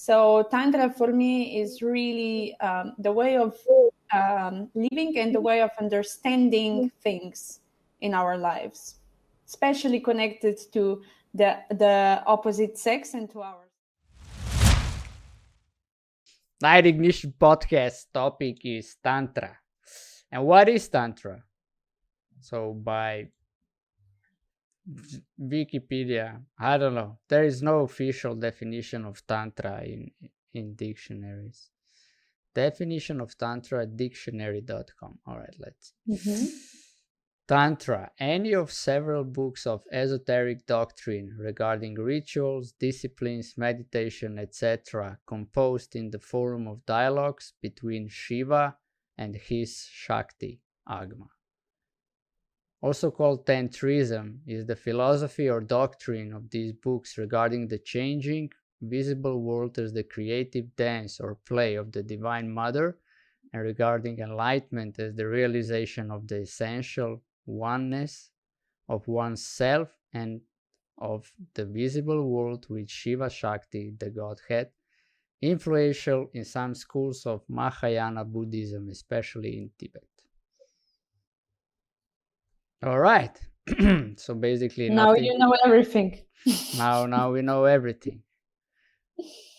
So Tantra for me is really the way of living and the way of understanding things in our lives, especially connected to the opposite sex and to ours. Night Ignition podcast topic is Tantra. And what is Tantra? So by Wikipedia, I don't know. There is no official definition of Tantra in dictionaries. Definition of Tantra at dictionary.com. All right, let's. Tantra, any of several books of esoteric doctrine regarding rituals, disciplines, meditation, etc., composed in the form of dialogues between Shiva and his Shakti, Agma. Also called Tantrism, is the philosophy or doctrine of these books regarding the changing, visible world as the creative dance or play of the Divine Mother, and regarding enlightenment as the realization of the essential oneness of oneself and of the visible world with Shiva Shakti, the Godhead, influential in some schools of Mahayana Buddhism, especially in Tibet. All right. So basically now nothing. You know everything. Now we know everything.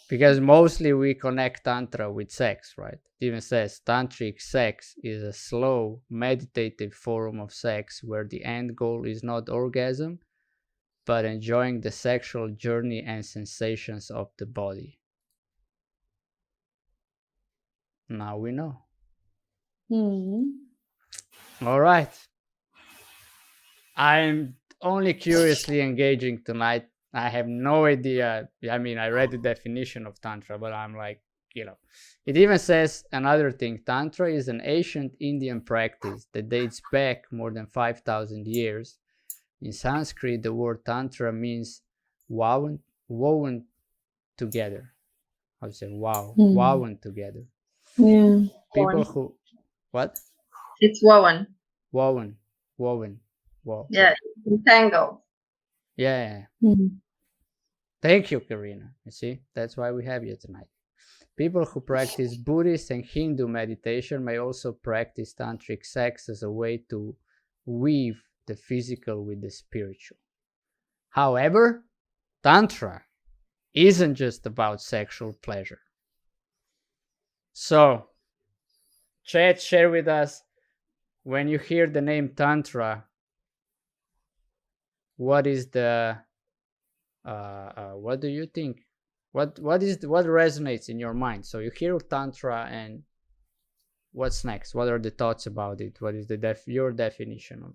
Because mostly we connect Tantra with sex, right? It even says Tantric sex is a slow, meditative form of sex where the end goal is not orgasm, but enjoying the sexual journey and sensations of the body. Now we know. All right. I'm only curiously engaging tonight. I have no idea. I mean, I read the definition of Tantra, but I'm like, it even says another thing. Tantra is an ancient Indian practice that dates back more than 5,000 years. In Sanskrit, the word Tantra means woven together. I would say woven together. Yeah. People who, what? It's woven. Woven. Yeah, entangled. Yeah. Thank you, Karina. You see, that's why we have you tonight. People who practice Buddhist and Hindu meditation may also practice tantric sex as a way to weave the physical with the spiritual. However, Tantra isn't just about sexual pleasure. So, chat, share with us, when you hear the name Tantra, what is the what do you think? What resonates in your mind? So you hear Tantra, and what's next? What are the thoughts about it? What is your definition of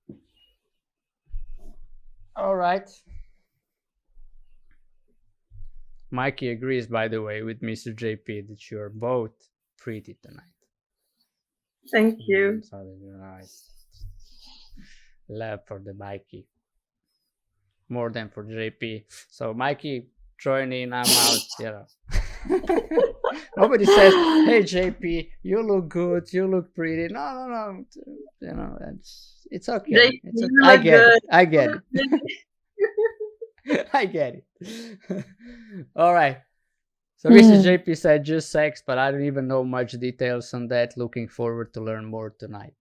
it? All right. Mikey agrees, by the way, with Mr. JP that you are both pretty tonight. Thank you. Nice. Love for the Mikey. More than for JP. So Mikey, join in, I'm out. Nobody says, "Hey JP, you look good, you look pretty." No. It's okay. JP, it's okay. I get it. I get it. All right. So Mr. JP said just sex, but I don't even know much details on that. Looking forward to learn more tonight.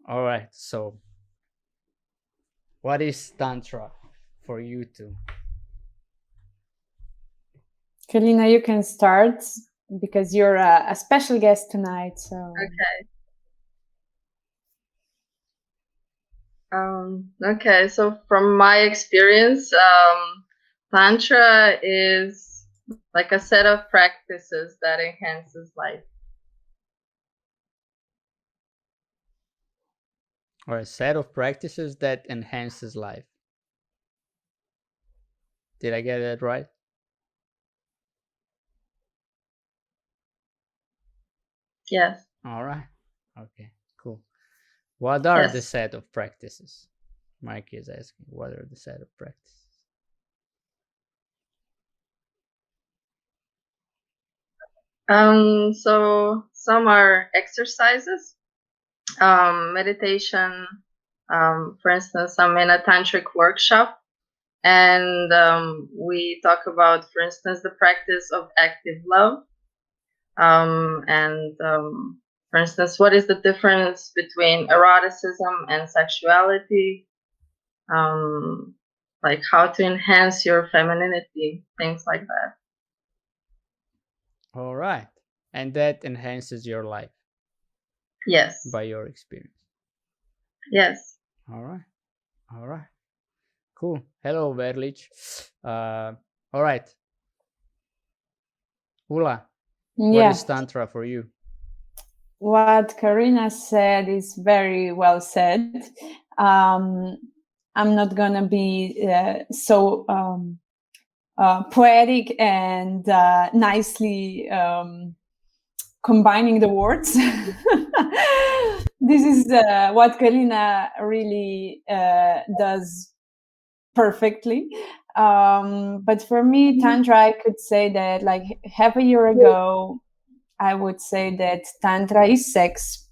All right. So what is Tantra for you two? Karina, you can start because you're a special guest tonight. So okay. So from my experience, Tantra is like a set of practices that enhances life. Or a set of practices that enhances life. Did I get that right? Yes. All right. Okay, cool. What are the set of practices? Mike is asking, what are the set of practices? So some are exercises, meditation. For instance, I'm in a tantric workshop And we talk about, for instance, the practice of active love. And for instance, what is the difference between eroticism and sexuality? Like how to enhance your femininity, things like that. All right. And that enhances your life. Yes. By your experience. Yes. All right. All right. Cool. Hello, Verlich. All right. Ula, what is Tantra for you? What Karina said is very well said. I'm not going to be so poetic and nicely combining the words. This is what Karina really does perfectly. But for me, Tantra, I could say that like half a year ago, I would say that Tantra is sex.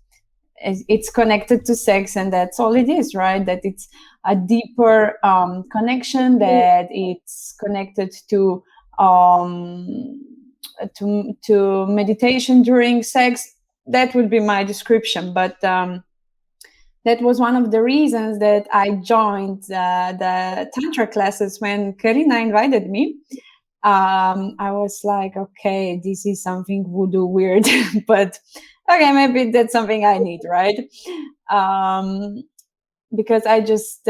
It's connected to sex, and that's all it is, right? That it's a deeper connection, that it's connected to meditation during sex. That would be my description. But that was one of the reasons that I joined the Tantra classes when Karina invited me. I was like, okay, this is something voodoo weird, but okay, maybe that's something I need, right? Because I just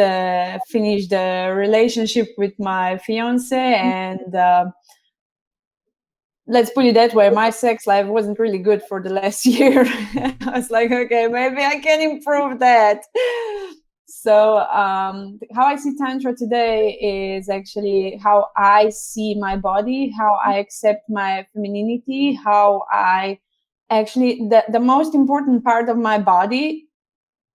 finished a relationship with my fiance, and let's put it that way, my sex life wasn't really good for the last year. I was like, okay, maybe I can improve that. So how I see Tantra today is actually how I see my body, how I accept my femininity, how I actually, the most important part of my body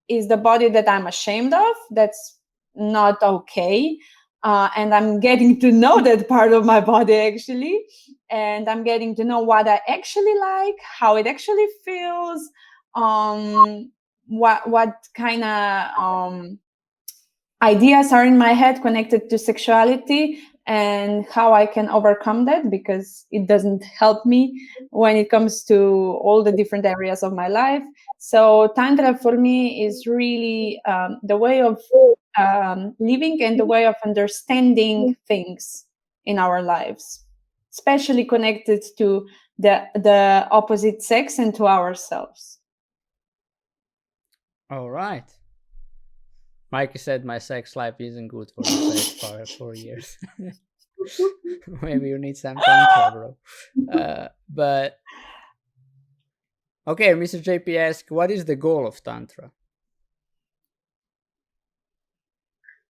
is the body that I'm ashamed of. That's not okay. And I'm getting to know that part of my body actually. And I'm getting to know what I actually like, how it actually feels, what kind of ideas are in my head connected to sexuality, and how I can overcome that, because it doesn't help me when it comes to all the different areas of my life. So Tantra for me is really the way of living and the way of understanding things in our lives, especially connected to the opposite sex and to ourselves. All right. Mikey said my sex life isn't good for the past 4 years. Maybe you need some Tantra, bro. But okay, Mr. JP asks, what is the goal of Tantra?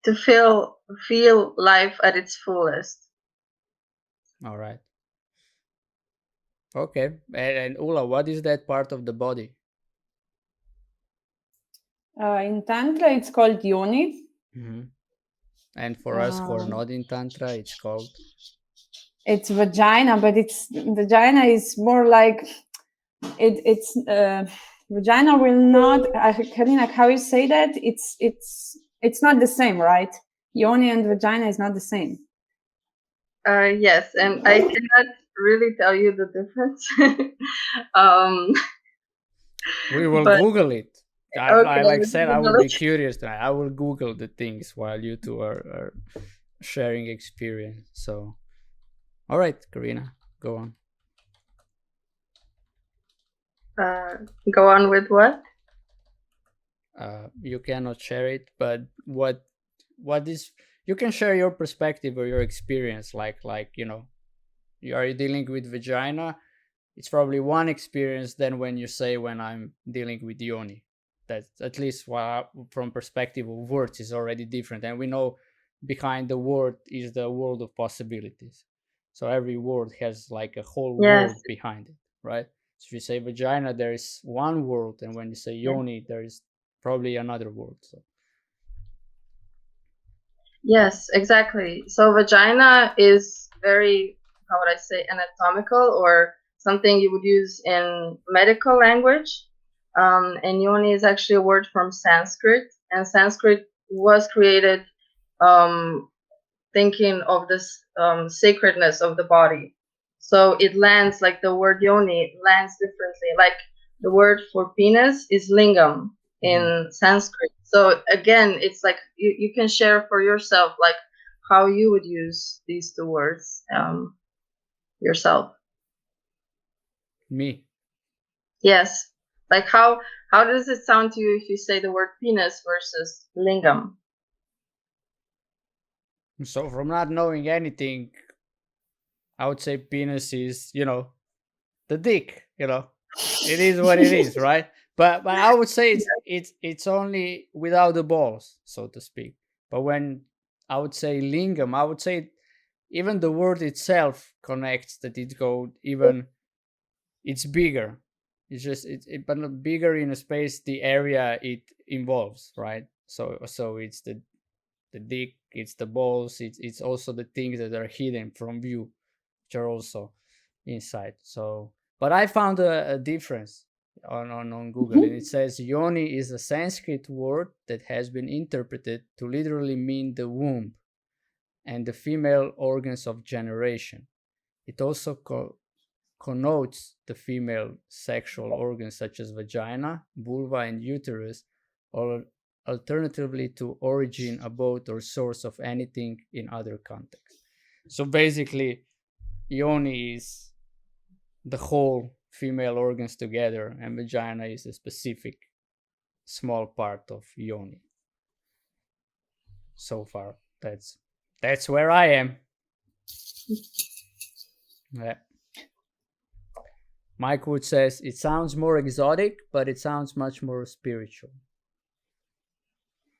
To feel life at its fullest. All right. Okay. And Ula, what is that part of the body? In Tantra, it's called yoni. Mm-hmm. And for us who are not in Tantra, it's called? It's vagina, but vagina is more like it's vagina will not. Karina, how you say that? It's not the same, right? Yoni and vagina is not the same. Yes, and I cannot really tell you the difference. We will Google it. I said, I will be curious tonight. I will Google the things while you two are sharing experience. So, all right, Karina, go on. Go on with what? You cannot share it, but what is, you can share your perspective or your experience. Like you are dealing with vagina. It's probably one experience than when you say when I'm dealing with yoni. That at least from perspective of words is already different, and we know behind the word is the world of possibilities. So every word has like a whole world behind it, right? So if you say vagina, there is one word, and when you say yoni, there is probably another word. So. Yes, exactly. So vagina is very, how would I say, anatomical, or something you would use in medical language. And yoni is actually a word from Sanskrit, and Sanskrit was created thinking of this sacredness of the body. So it lands like the word yoni lands differently. Like the word for penis is lingam in Sanskrit. So again, it's like you can share for yourself like how you would use these two words yourself. Me. Yes. Like how does it sound to you if you say the word penis versus lingam? So from not knowing anything, I would say penis is, the dick, It is what it is, right? But I would say it's only without the balls, so to speak. But when I would say lingam, I would say even the word itself connects that it's bigger. It's just but not bigger in a space, the area it involves, right? So it's the dick, it's the balls, it's also the things that are hidden from view, which are also inside. So, but I found a difference on Google, and it says yoni is a Sanskrit word that has been interpreted to literally mean the womb and the female organs of generation. It also connotes the female sexual organs such as vagina, vulva, and uterus, or alternatively to origin, abode, or source of anything in other contexts. So basically, yoni is the whole female organs together, and vagina is a specific small part of yoni. So far, that's where I am. Yeah. Mike Wood says it sounds more exotic, but it sounds much more spiritual.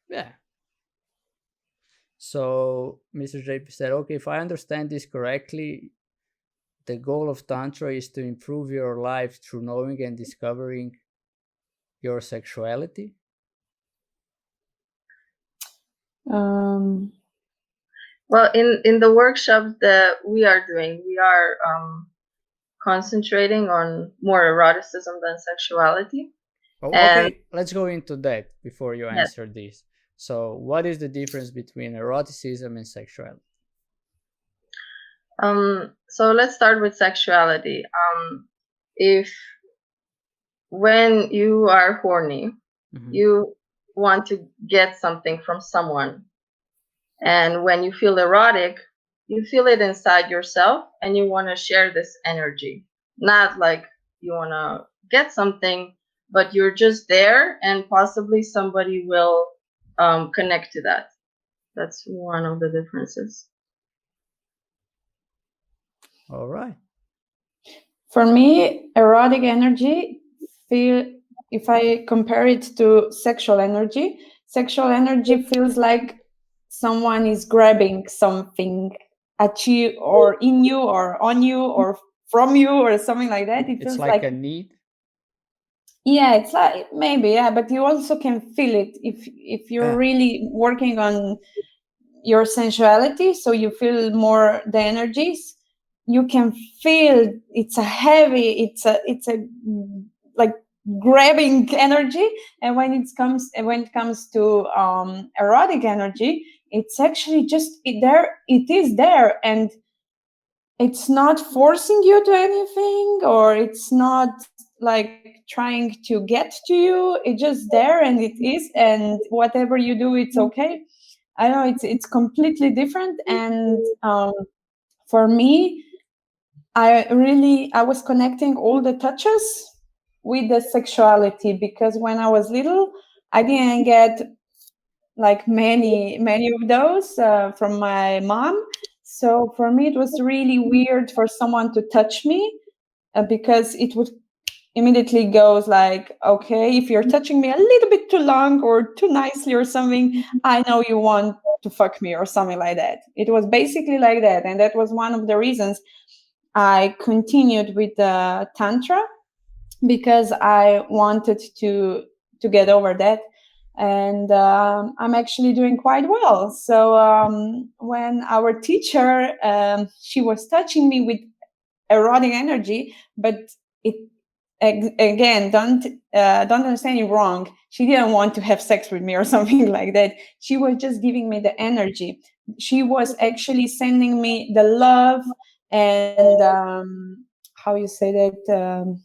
Yeah. So Mr. JP said, okay, if I understand this correctly, the goal of Tantra is to improve your life through knowing and discovering your sexuality. Well, in the workshop that we are doing, we are concentrating on more eroticism than sexuality. Okay, let's go into that before you answer this. So what is the difference between eroticism and sexuality? So let's start with sexuality. If when you are horny, you want to get something from someone, and when you feel erotic, you feel it inside yourself and you want to share this energy. Not like you want to get something, but you're just there and possibly somebody will connect to that. That's one of the differences. All right. For me, erotic energy if I compare it to sexual energy feels like someone is grabbing something at you or in you or on you or from you or something like that. It feels like a need. Yeah, it's like maybe, yeah, but you also can feel it if you're really working on your sensuality, so you feel more the energies. You can feel it's a heavy, it's a like grabbing energy, and when it comes to erotic energy, it's actually just it is there, and it's not forcing you to anything, or it's not like trying to get to you. It's just there, and it is, and whatever you do, it's okay. I know it's completely different, and for me, I was connecting all the touches with the sexuality, because when I was little, I didn't get like many of those from my mom. So for me, it was really weird for someone to touch me, because it would immediately goes like, okay, if you're touching me a little bit too long or too nicely or something, I know you want to fuck me or something like that. It was basically like that. And that was one of the reasons I continued with the Tantra, because I wanted to get over that. And I'm actually doing quite well. So when our teacher, she was touching me with erotic energy, but it, again, don't understand me wrong. She didn't want to have sex with me or something like that. She was just giving me the energy. she was actually sending me the love and how you say that,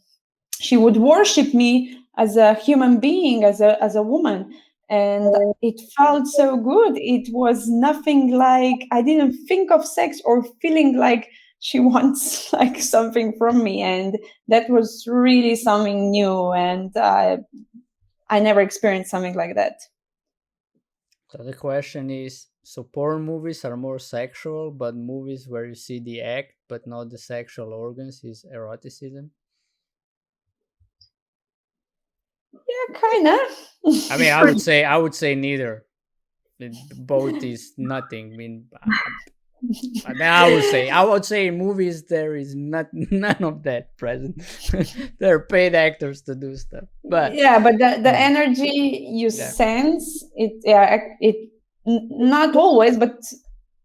she would worship me as a human being, as a woman, and it felt so good. It was nothing like, I didn't think of sex or feeling like she wants like something from me, and that was really something new, and I never experienced something like that. So the question is, so porn movies are more sexual, but movies where you see the act but not the sexual organs is eroticism? Yeah, kind of. I mean, I would say neither. Both is nothing. I mean, I would say in movies there is none of that present. They're paid actors to do stuff, but yeah, but the energy you sense it, not always, but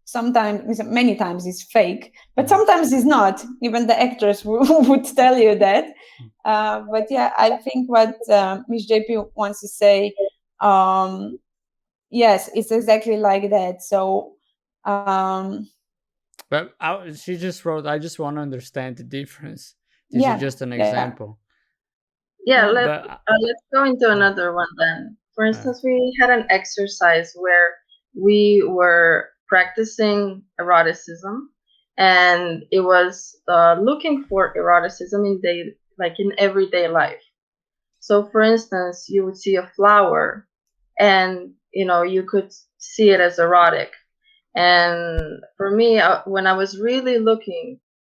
sometimes, many times, it's fake, but sometimes it's not. Even the actors would tell you that. But yeah, I think what Miss JP wants to say, yes, it's exactly like that. So but she just wrote, I just want to understand the difference. This is just an example. Yeah, let's go into another one then. For instance, we had an exercise where we were practicing eroticism, and it was looking for eroticism in everyday life. So, for instance, you would see a flower, and you could see it as erotic. And for me, when I was really looking,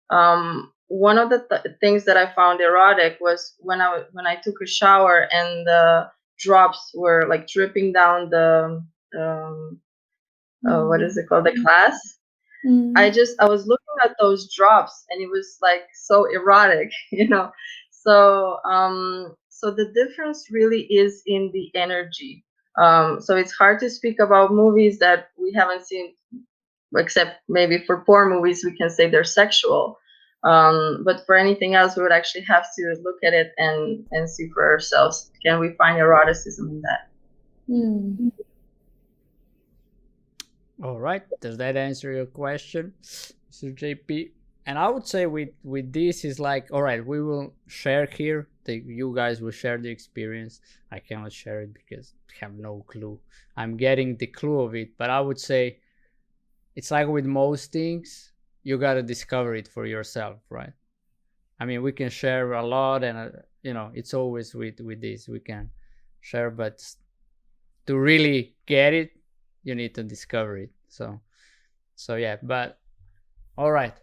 one of the things that I found erotic was when I took a shower and the drops were like dripping down the what is it called, the glass. I was looking at those drops, and it was like so erotic, So so the difference really is in the energy. So it's hard to speak about movies that we haven't seen, except maybe for porn movies we can say they're sexual. But for anything else, we would actually have to look at it and see for ourselves. Can we find eroticism in that? All right. Does that answer your question, Mr. JP? And I would say with this is like, all right, we will share here. You guys will share the experience. I cannot share it because I have no clue. I'm getting the clue of it, but I would say it's like with most things, you got to discover it for yourself, right? I mean, we can share a lot, and it's always with this we can share, but to really get it, you need to discover it. So yeah, but all right.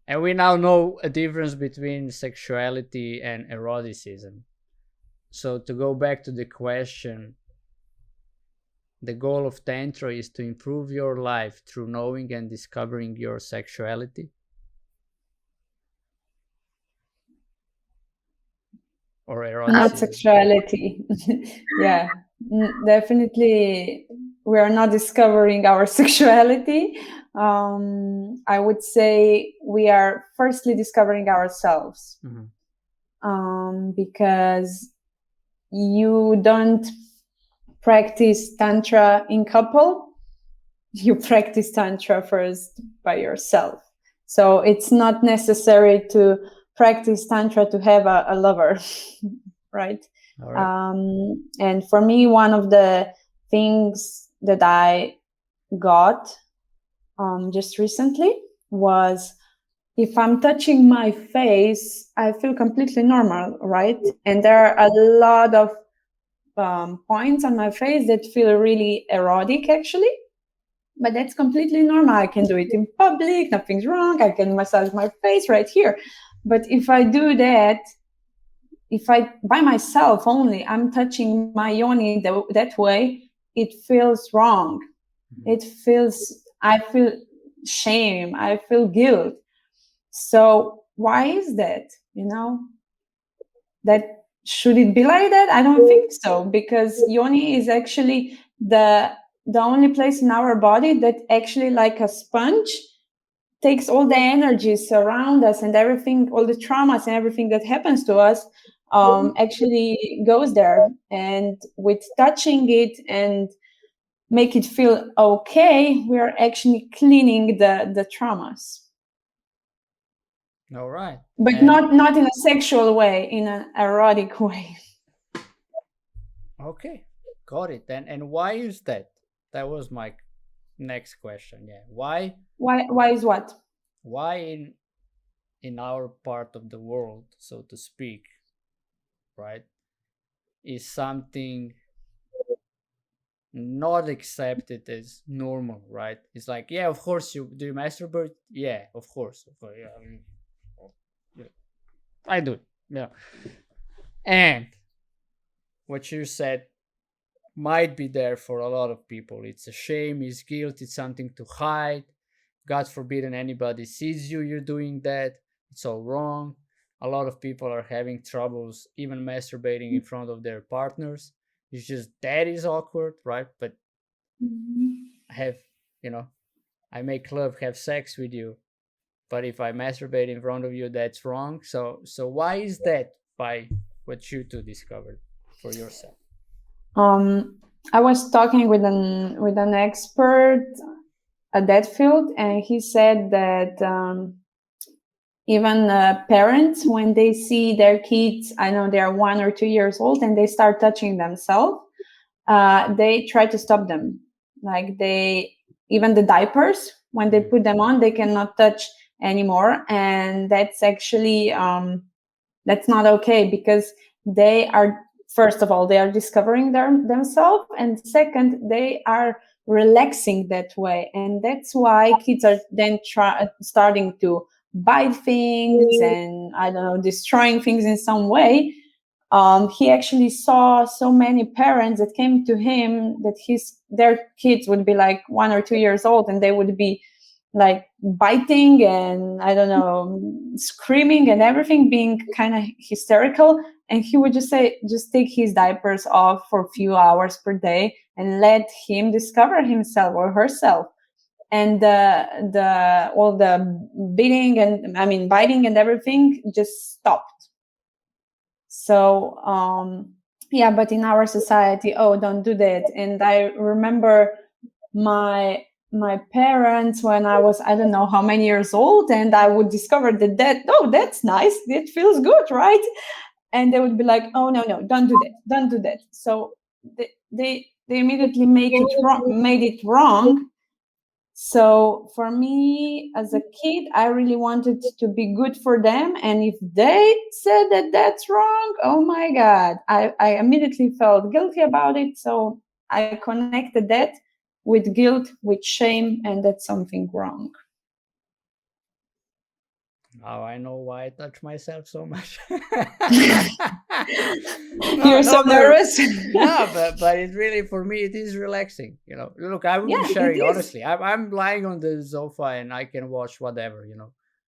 And we now know a difference between sexuality and eroticism. So to go back to the question, the goal of Tantra is to improve your life through knowing and discovering your sexuality. Or eroticism. Not sexuality. Yeah, definitely we are not discovering our sexuality. I would say we are firstly discovering ourselves. Because you don't practice Tantra in couple, you practice Tantra first by yourself. So it's not necessary to practice Tantra to have a lover, right? All right. And for me, one of the things that I got just recently was, if I'm touching my face, I feel completely normal, right? And there are a lot of points on my face that feel really erotic, actually. But that's completely normal. I can do it in public, nothing's wrong. I can massage my face right here. But if I do that, if I, by myself only, I'm touching my yoni that way, it feels wrong. It feels, I feel shame, I feel guilt. So why is that? That should it be like that? I don't think so, because yoni is actually the only place in our body that actually, like a sponge, takes all the energies around us and everything, all the traumas and everything that happens to us actually goes there. And with touching it and make it feel okay, we are actually cleaning the traumas. All right. But not in a sexual way, in an erotic way. Okay, got it. And why is that? That was my next question. Yeah, why is what? Why in our part of the world, so to speak, right, is something not accepted as normal, right? It's like, yeah, of course you masturbate, yeah, of course, yeah, I do, yeah. And what you said might be there for a lot of people. It's a shame, it's guilt, it's something to hide. God forbid anybody sees you, you're doing that. It's all wrong. A lot of people are having troubles even masturbating in front of their partners. It's just that is awkward, right? But have, I make love, have sex with you, but if I masturbate in front of you, that's wrong. So why is that? By what you two discovered for yourself? I was talking with an expert at that field, and he said that even parents, when they see their kids, I know they are 1 or 2 years old, and they start touching themselves, they try to stop them. Like even the diapers, when they put them on, they cannot touch anymore, and that's actually that's not okay, because they are, first of all, they are discovering themselves, and second, they are relaxing that way, and that's why kids are then starting to bite things and, I don't know, destroying things in some way. He actually saw so many parents that came to him that their kids would be like 1 or 2 years old, and they would be like biting and, I don't know, screaming and everything, being kind of hysterical. And he would just say, just take his diapers off for a few hours per day and let him discover himself or herself. And all the beating and, I mean, biting and everything just stopped. So yeah, but in our society, oh, don't do that. And I remember my parents, when I was, I don't know how many years old, and I would discover that oh, that's nice, it feels good, right? And they would be like, oh, no, don't do that. So they immediately made it wrong. So for me as a kid, I really wanted to be good for them, and if they said that that's wrong, oh my God, I immediately felt guilty about it. So I connected that with guilt, with shame, and that's something wrong. Now I know why I touch myself so much. You're so nervous. No, but it really, for me, it is relaxing. Look, I will be sharing honestly. I'm lying on the sofa and I can watch whatever,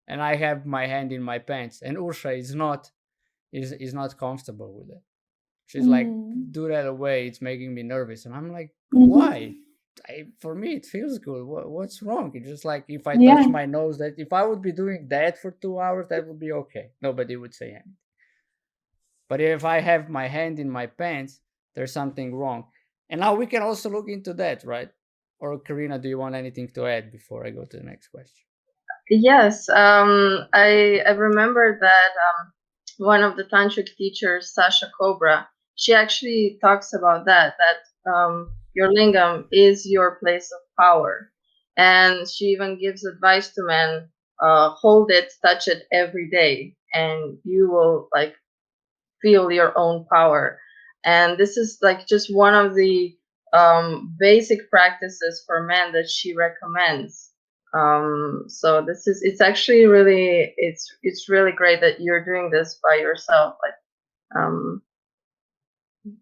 and I have my hand in my pants, and Ursha is not comfortable with it. She's like, do that away. It's making me nervous, and I'm like, why? For me, it feels good. What's wrong? It's just like, if I touch my nose, that if I would be doing that for 2 hours, that would be okay. Nobody would say anything. But if I have my hand in my pants, there's something wrong. And now we can also look into that, right? Or Karina, do you want anything to add before I go to the next question? Yes, I remember that one of the tantric teachers, Sasha Cobra, she actually talks about that your lingam is your place of power. And she even gives advice to men, hold it, touch it every day, and you will like feel your own power. And this is like just one of the basic practices for men that she recommends. So it's actually really, it's really great that you're doing this by yourself, like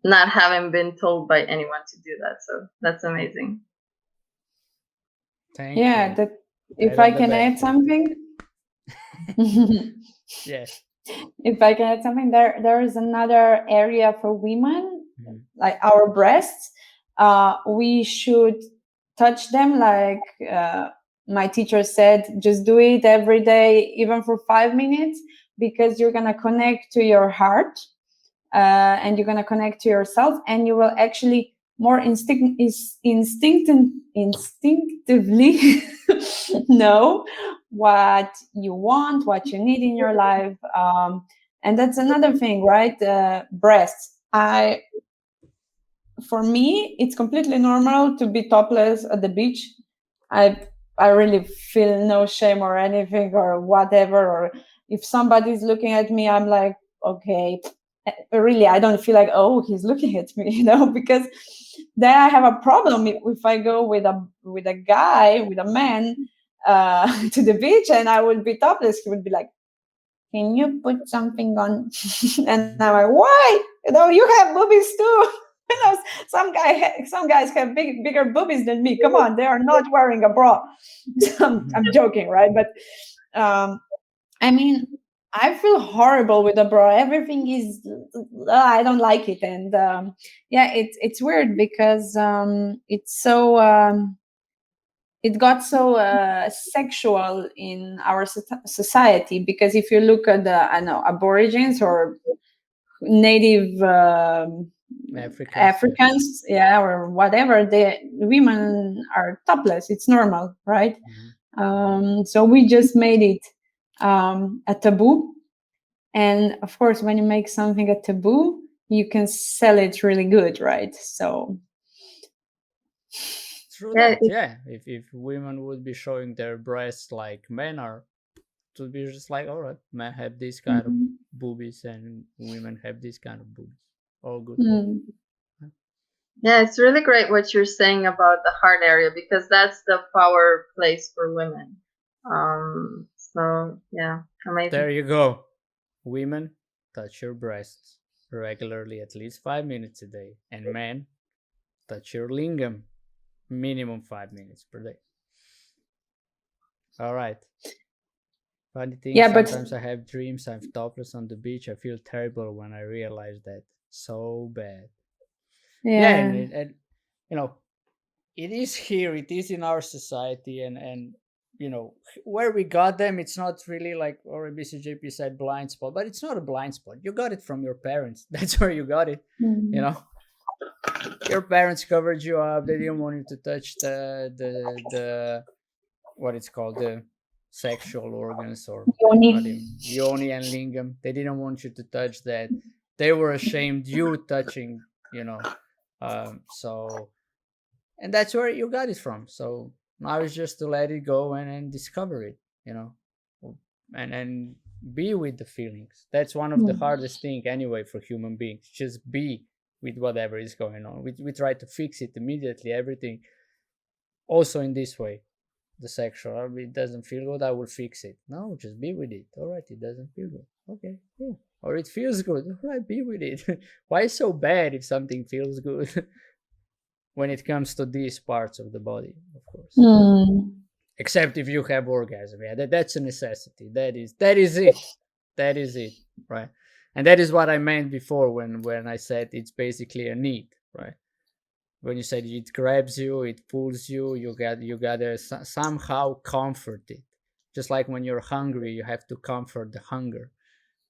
not having been told by anyone to do that. So that's amazing. Thank you. That if I can add something. Yes. If I can add something, there is another area for women, like our breasts. We should touch them like my teacher said, just do it every day, even for 5 minutes, because you're going to connect to your heart and you're going to connect to yourself, and you will actually more instinctively know what you want, what you need in your life. And that's another thing, right? Breasts. For me, it's completely normal to be topless at the beach. I really feel no shame or anything or whatever. Or if somebody's looking at me, I'm like, okay. Really, I don't feel like, oh, he's looking at me, because then I have a problem if I go with a guy, with a man, to the beach, and I will be topless. He would be like, can you put something on? And I'm like, why? You have boobies too. Some guys have bigger boobies than me. Come on, they are not wearing a bra. I'm joking, right? But I mean, I feel horrible with a bra. Everything is, I don't like it, and it's weird because it's so. It got so sexual in our society, because if you look at the Aborigines or native Africans, or whatever, the women are topless. It's normal, right? So we just made it a taboo, and of course, when you make something a taboo, you can sell it really good, right? So true that, yeah. If women would be showing their breasts like men are, it would be just like, all right, men have this kind of boobies and women have this kind of boobies. All good. Yeah, it's really great what you're saying about the heart area, because that's the power place for women. So yeah, amazing. There you go. Women, touch your breasts regularly, at least 5 minutes a day, and men, touch your lingam minimum 5 minutes per day. All right. Funny thing, sometimes I have dreams I'm topless on the beach. I feel terrible when I realize that. So bad. Yeah, and it is here. It is in our society, and where we got them, it's not really like, or BCJP said, blind spot, but it's not a blind spot. You got it from your parents. That's where you got it. Your parents covered you up. They didn't want you to touch the what it's called, the sexual organs, or yoni and lingam. They didn't want you to touch that. They were ashamed you touching, so, and that's where you got it from. So now it's just to let it go and discover it, and be with the feelings. That's one of the hardest thing anyway for human beings. Just be with whatever is going on. We try to fix it immediately, everything. Also in this way, the sexual, it doesn't feel good, I will fix it. No, just be with it. All right, it doesn't feel good. Okay, cool. Or it feels good. All right, be with it. Why so bad if something feels good? When it comes to these parts of the body, of course. Except if you have orgasm. Yeah, that's a necessity. That is it. That is it, right? And that is what I meant before when I said it's basically a need, right? When you said it grabs you, it pulls you, you gotta somehow comfort it. Just like when you're hungry, you have to comfort the hunger.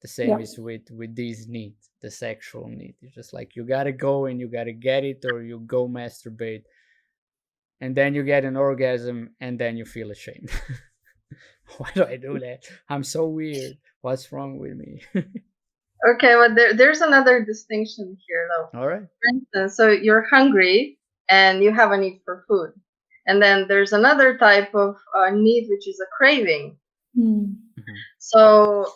The same is with these needs, the sexual need. It's just like you gotta go and you gotta get it, or you go masturbate, and then you get an orgasm, and then you feel ashamed. Why do I do that? I'm so weird. What's wrong with me? Okay, well, there's another distinction here, though. All right. For instance, so you're hungry and you have a need for food. And then there's another type of need, which is a craving. So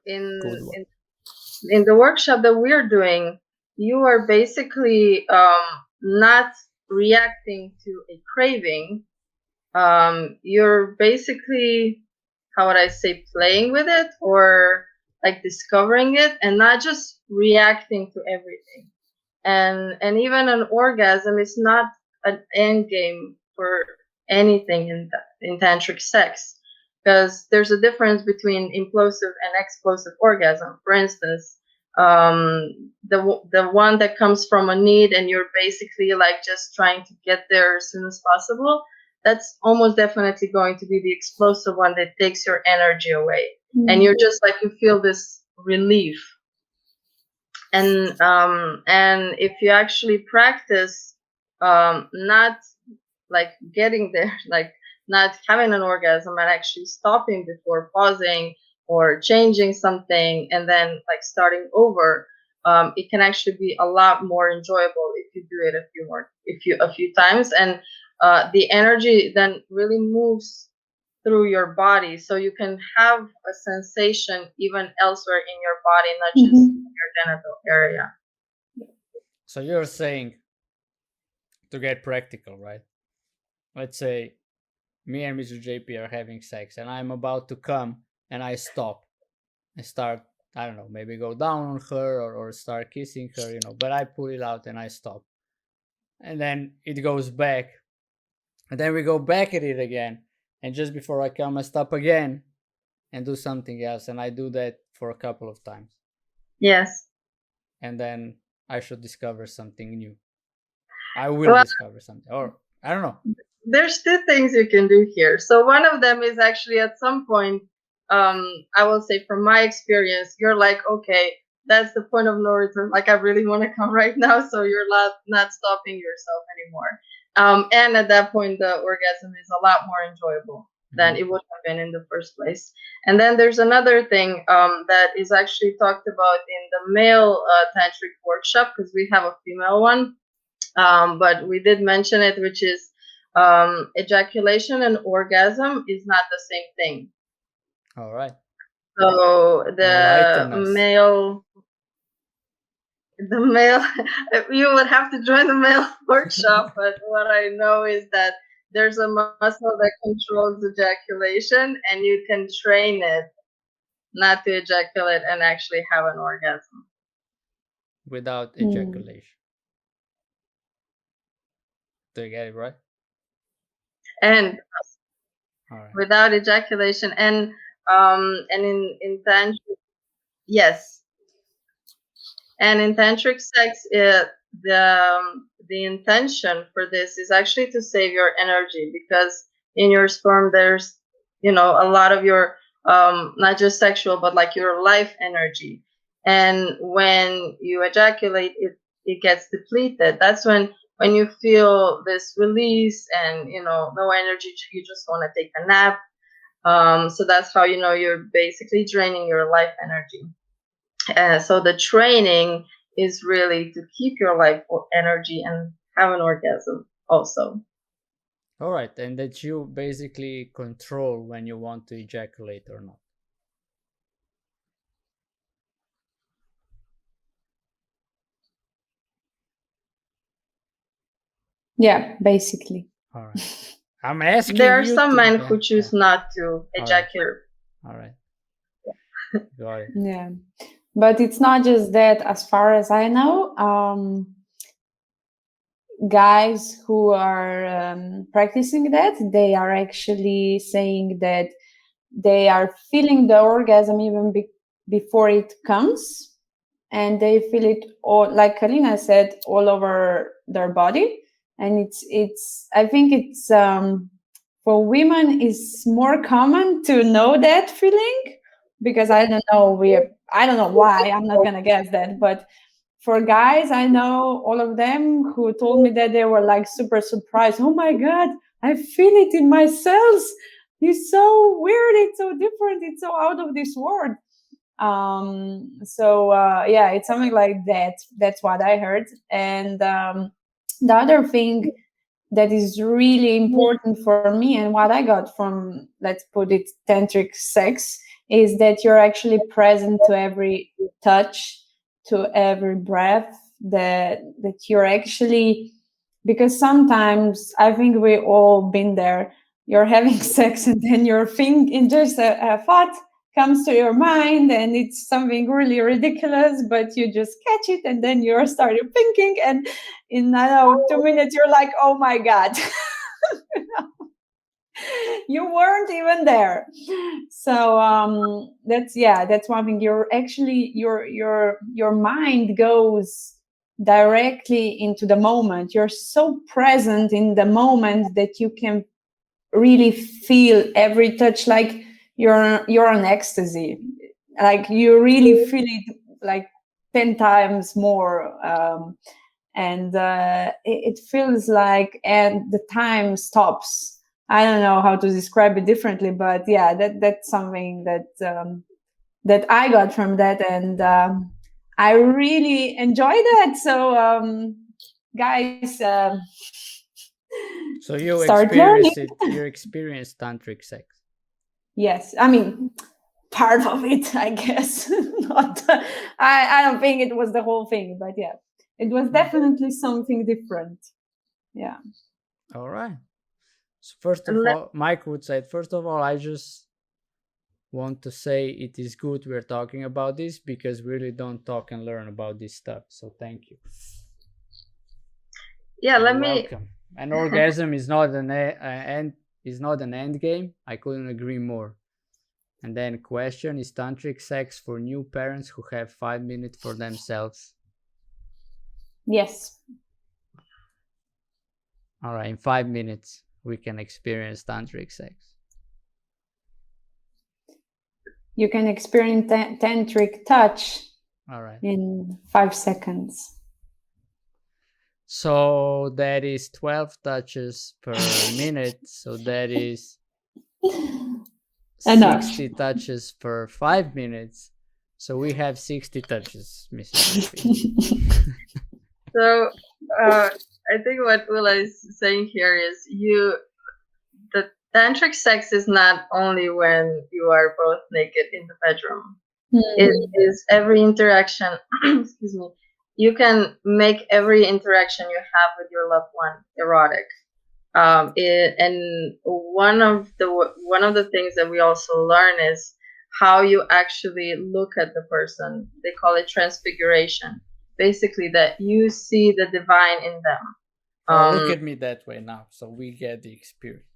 in the workshop that we're doing, you are basically not reacting to a craving. You're basically, how would I say, playing with it, or like discovering it, and not just reacting to everything. And even an orgasm is not an end game for anything in tantric sex, because there's a difference between implosive and explosive orgasm. For instance, the one that comes from a need and you're basically like just trying to get there as soon as possible, that's almost definitely going to be the explosive one that takes your energy away. And you're just like, you feel this relief. And if you actually practice not like getting there, like not having an orgasm and actually stopping before pausing or changing something and then like starting over, it can actually be a lot more enjoyable if you do it a few times, and the energy then really moves through your body, so you can have a sensation even elsewhere in your body, not just in your genital area. So you're saying, to get practical, right? Let's say me and Mr. JP are having sex and I'm about to come and I stop and start, I don't know, maybe go down on her or start kissing her, but I pull it out and I stop. And then it goes back. And then we go back at it again. And just before I come, I stop again and do something else. And I do that for a couple of times. Yes. And then I should discover something new. I will discover something. Or I don't know. There's two things you can do here. So one of them is actually at some point, I will say from my experience, you're like, okay, that's the point of no return. Like I really want to come right now. So you're not stopping yourself anymore. And at that point, the orgasm is a lot more enjoyable than it would have been in the first place. And then there's another thing that is actually talked about in the male tantric workshop, because we have a female one. But we did mention it, which is ejaculation and orgasm is not the same thing. All right. So the male, you would have to join the male workshop. But what I know is that there's a muscle that controls ejaculation, and you can train it not to ejaculate and actually have an orgasm without ejaculation. Do you get it right? And without ejaculation, and in tantric, yes, and in tantric sex, the intention for this is actually to save your energy, because in your sperm there's a lot of your not just sexual but like your life energy, and when you ejaculate, it gets depleted. That's when you feel this release and no energy, you just want to take a nap. So that's how you're basically draining your life energy. So the training is really to keep your life energy and have an orgasm also. All right, and that you basically control when you want to ejaculate or not. Yeah, basically. All right. I'm asking. There are some men who choose not to ejaculate. All right. Got it. Yeah, but it's not just that. As far as I know, guys who are practicing that, they are actually saying that they are feeling the orgasm even before it comes, and they feel it all, like Karina said, all over their body. And it's I think it's for women is more common to know that feeling, because I don't know why, I'm not gonna guess that, but for guys, I know all of them who told me that they were like super surprised. Oh my God, I feel it in my cells. It's so weird. It's so different. It's so out of this world. Yeah, it's something like that. That's what I heard. And the other thing that is really important for me, and what I got from, let's put it, tantric sex, is that you're actually present to every touch, to every breath, that you're actually, because sometimes I think we all been there. You're having sex and then you're thinking, just a thought comes to your mind and it's something really ridiculous, but you just catch it and then you're started thinking, and in 2 minutes you're like, oh my God. You weren't even there. So that's one thing. You're actually your mind goes directly into the moment. You're so present in the moment that you can really feel every touch, like you're on ecstasy. Like you really feel it like 10 times more. and it feels like, and the time stops. I don't know how to describe it differently, but yeah, that's something that I got from that, and I really enjoy that. So guys, So you start learning. you experience tantric sex. Yes, I mean, part of it, I guess. Not, I don't think it was the whole thing, but yeah, it was definitely something different. Yeah. All right. So first of all, Mike would say, first of all, I just want to say it is good we're talking about this, because we really don't talk and learn about this stuff. So thank you. Yeah, You're welcome. An orgasm is not an end game. I couldn't agree more. And then question, is tantric sex for new parents who have 5 minutes for themselves? Yes. All right, in 5 minutes we can experience tantric sex. You can experience tantric touch. All right. In 5 seconds. So that is 12 touches per minute. So that is 60 touches per 5 minutes. So we have 60 touches, Mrs. So I think what Ula is saying here is the tantric sex is not only when you are both naked in the bedroom. It is every interaction. Excuse me. You can make every interaction you have with your loved one erotic. And one of the things that we also learn is how you actually look at the person. They call it transfiguration. Basically, that you see the divine in them. Look at me that way now, so we get the experience.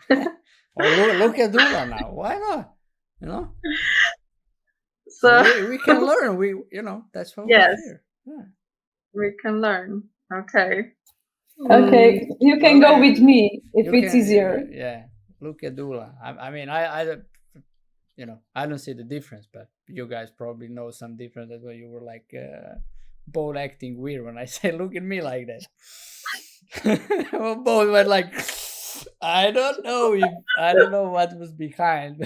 Or look at Ula now. Why not? You know. So we can learn. That's what we're here. Yeah. We can learn. Okay. Okay, you can go with me if it's easier. Yeah, look at Ula. I mean, I don't see the difference, but you guys probably know some difference. That's why you were like both acting weird when I say look at me like that. Well, both were like, I don't know what was behind.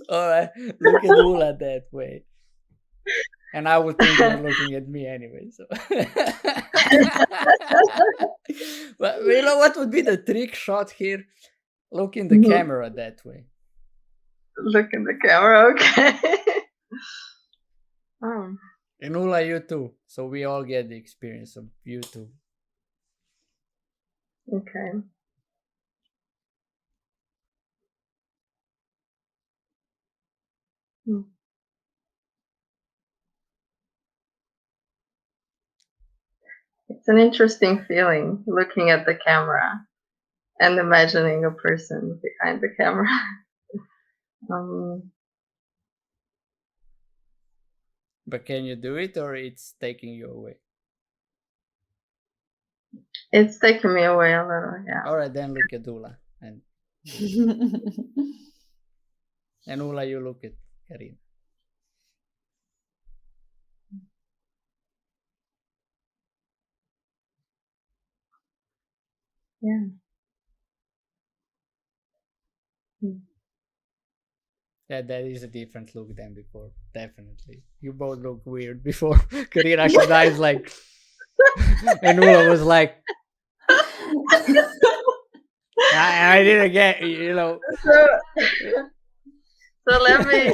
All right, look at Ula that way. And I would think you're looking at me anyway. So, but you know what would be the trick shot here? Look in the camera that way. Look in the camera, okay. And Ula, you too. So we all get the experience of you too. Okay. It's an interesting feeling looking at the camera and imagining a person behind the camera. But can you do it, or it's taking you away? It's taking me away a little, yeah. All right, then look at Ula. And Ula, you look at Karina. Yeah. Yeah, that is a different look than before. Definitely. You both look weird before. Karina actually dies like... and Ula was like... I didn't get, So let me...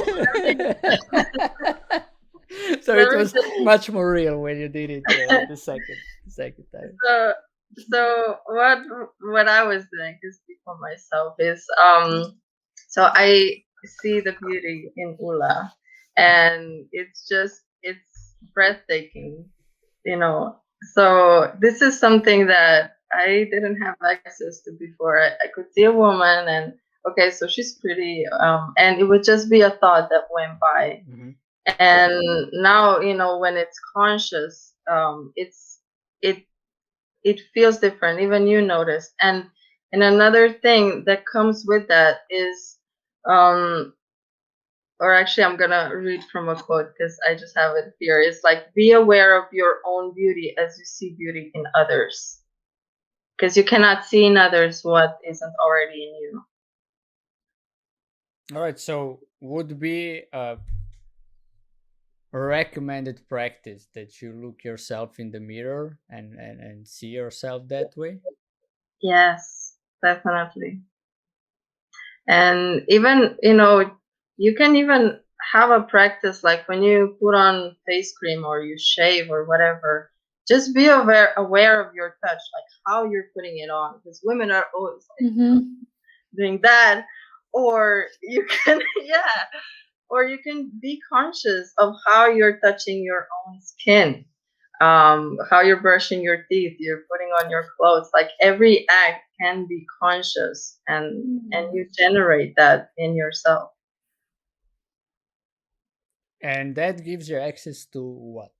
So it was much more real when you did it the second time. So what I was doing to speak for myself is so I see the beauty in Ula, and it's breathtaking, So this is something that I didn't have access to before. I could see a woman and okay, so she's pretty, and it would just be a thought that went by. Mm-hmm. And now, when it's conscious, it feels different. Even you notice. And another thing that comes with that is or actually, I'm gonna read from a quote because I just have it here. It's like, be aware of your own beauty as you see beauty in others, because you cannot see in others what isn't already in you. All right, so would be a recommended practice that you look yourself in the mirror and see yourself that way? Yes, definitely. And even, you can even have a practice like when you put on face cream or you shave or whatever, just be aware of your touch, like how you're putting it on, because women are always like doing that. Or you can yeah, or you can be conscious of how you're touching your own skin, how you're brushing your teeth, you're putting on your clothes. Like every act can be conscious, and you generate that in yourself. And that gives you access to what?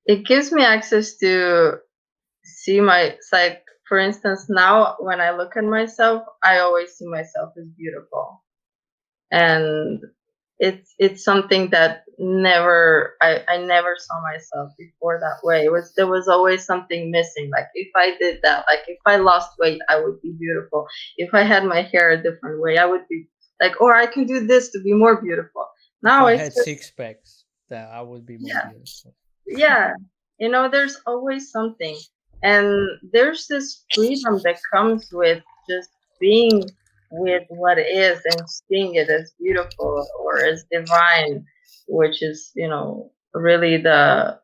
It gives me access to see it's like, for instance, now when I look at myself, I always see myself as beautiful. And it's something that I never saw myself before that way. There was always something missing. Like if I did that, like if I lost weight, I would be beautiful. If I had my hair a different way, I would be like, or I can do this to be more beautiful. If Now I it's had just, 6 packs, then I would be more yeah, beautiful. yeah. There's always something. And there's this freedom that comes with just being with what is and seeing it as beautiful or as divine, which is, really the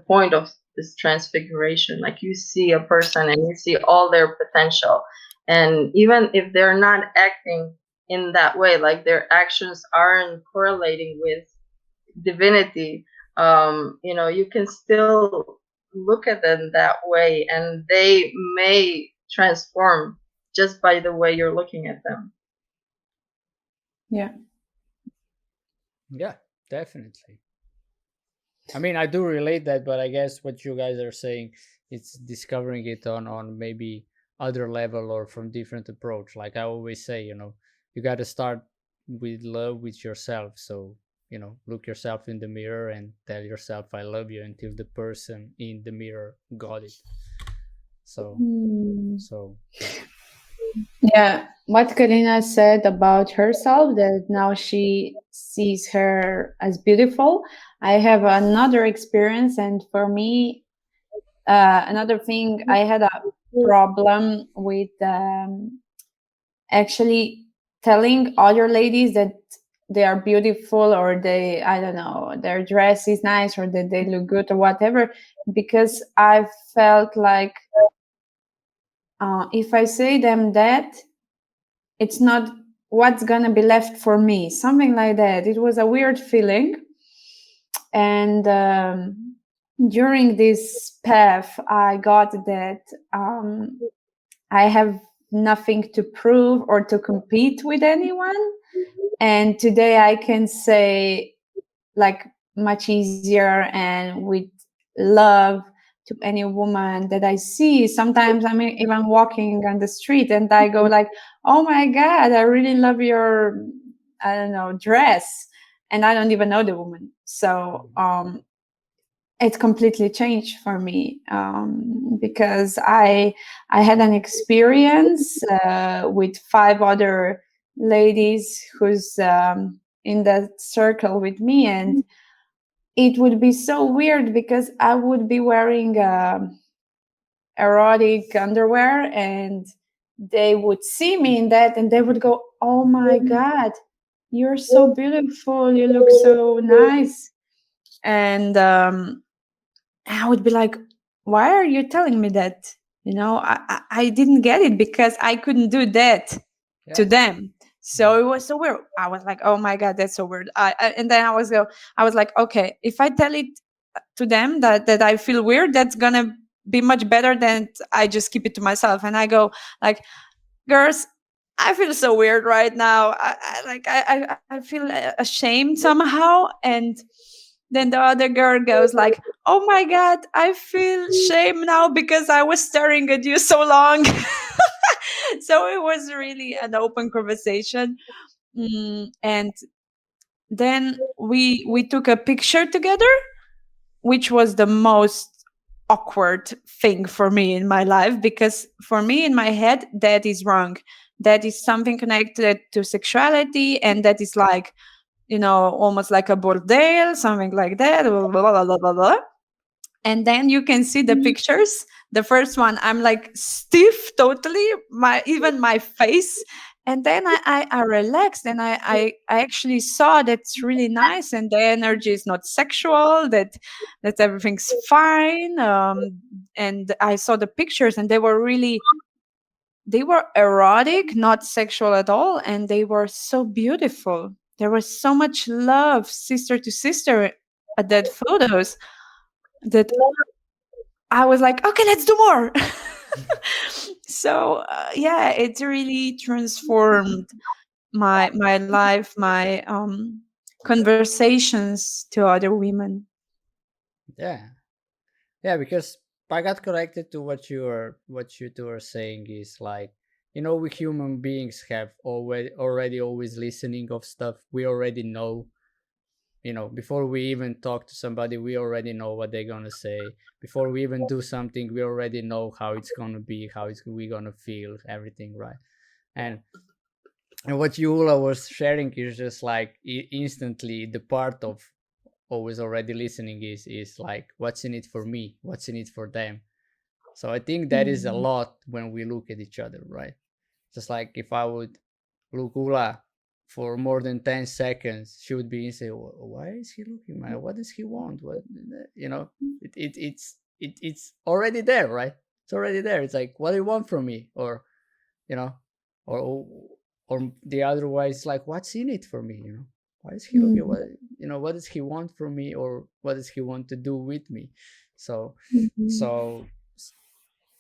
point of this transfiguration. Like you see a person and you see all their potential. And even if they're not acting in that way, like their actions aren't correlating with divinity, you can still look at them that way, and they may transform just by the way you're looking at them. Yeah. Yeah, definitely. I mean, I do relate that, but I guess what you guys are saying, it's discovering it on maybe other level or from different approach. Like I always say, you got to start with love with yourself. So, look yourself in the mirror and tell yourself I love you until the person in the mirror got it. So, yeah, what Karina said about herself, that now she sees her as beautiful. I have another experience, and for me, another thing, I had a problem with actually telling other ladies that they are beautiful, or I don't know, their dress is nice, or that they look good or whatever, because I felt like if I say them that, it's not what's gonna be left for me, something like that. It was a weird feeling. And during this path, I got that I have nothing to prove or to compete with anyone. And today I can say, like, much easier and with love to any woman that I see. Sometimes I'm even walking on the street and I go like, oh my God, I really love your, I don't know, dress. And I don't even know the woman. So it completely changed for me, because I had an experience with 5 other ladies who's in that circle with me, and it would be so weird because I would be wearing erotic underwear, and they would see me in that and they would go, oh my God, you're so beautiful, you look so nice. And I would be like, why are you telling me that? I didn't get it because I couldn't do that to them. So it was so weird. I was like, oh my God, that's so weird. And then I was like, okay, if I tell it to them that I feel weird, that's gonna be much better than I just keep it to myself. And I go like, girls, I feel so weird right now. I feel ashamed somehow. And then the other girl goes like, oh my God, I feel shame now because I was staring at you so long. So it was really an open conversation. And then we took a picture together, which was the most awkward thing for me in my life, because for me in my head that is wrong. That is something connected to sexuality, and that is like, almost like a bordel, something like that, blah, blah, blah, blah, blah. And then you can see the pictures. The first one, I'm like stiff totally, even my face. And then I relaxed, and I actually saw that's really nice, and the energy is not sexual, that everything's fine. And I saw the pictures, and they were erotic, not sexual at all, and they were so beautiful. There was so much love, sister to sister, at that photos, that I was like, okay, let's do more. So yeah, it really transformed my life, my conversations to other women. Yeah, yeah, because I got connected to what you two are saying is like, we human beings have already always listening of stuff. We already know, before we even talk to somebody, we already know what they're gonna say. Before we even do something, we already know how it's gonna be, we gonna feel everything, right? And what Yula was sharing is just like instantly the part of always already listening is like, what's in it for me, what's in it for them. So I think that is a lot when we look at each other, right? Just like if I would look Ula for more than 10 seconds, she would be and say, why is he looking, man? What does he want? What, it's already there, right? It's already there. It's like, what do you want from me? Or, you know, or the otherwise, like, what's in it for me? Why is he looking? What does he want from me, or what does he want to do with me? So, so,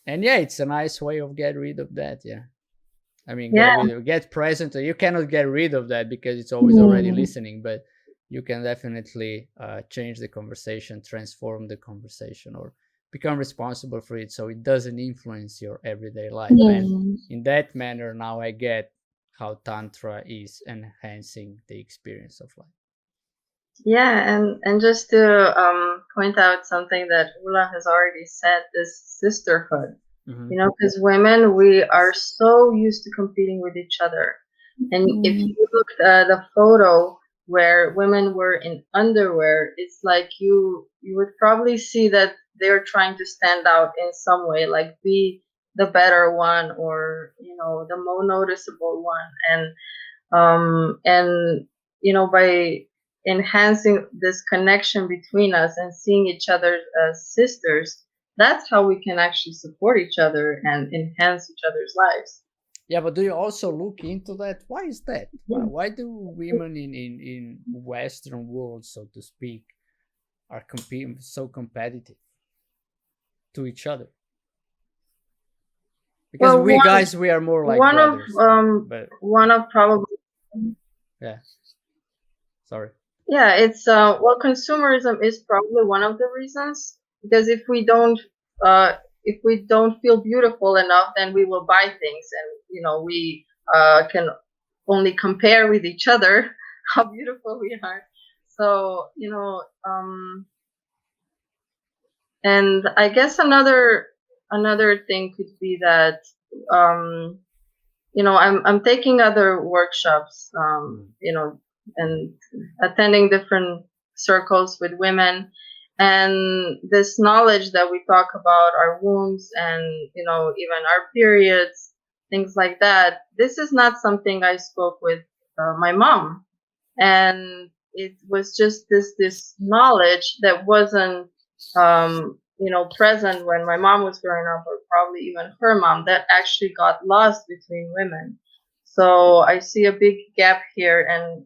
and yeah, it's a nice way of get rid of that. Yeah. I mean, get present. You cannot get rid of that because it's always already listening, but you can definitely change the conversation, transform the conversation, or become responsible for it so it doesn't influence your everyday life. And in that manner, now I get how Tantra is enhancing the experience of life. Yeah, and just to point out something that Ula has already said, this sisterhood. Because women, we are so used to competing with each other. And if you looked at the photo where women were in underwear, it's like you would probably see that they're trying to stand out in some way, like be the better one, or the more noticeable one. And by enhancing this connection between us and seeing each other as sisters, that's how we can actually support each other and enhance each other's lives. Yeah, but do you also look into that? Why is that? Why do women in Western world, so to speak, are so competitive to each other? Because we are more like brothers. One of probably. Yeah. Sorry. Yeah, it's consumerism is probably one of the reasons, because if we don't feel beautiful enough, then we will buy things, and we can only compare with each other how beautiful we are. So and I guess another thing could be that I'm taking other workshops, and attending different circles with women, and this knowledge that we talk about our wombs and even our periods, things like that. This is not something I spoke with my mom, and it was just this knowledge that wasn't present when my mom was growing up, or probably even her mom, that actually got lost between women. So I see a big gap here, and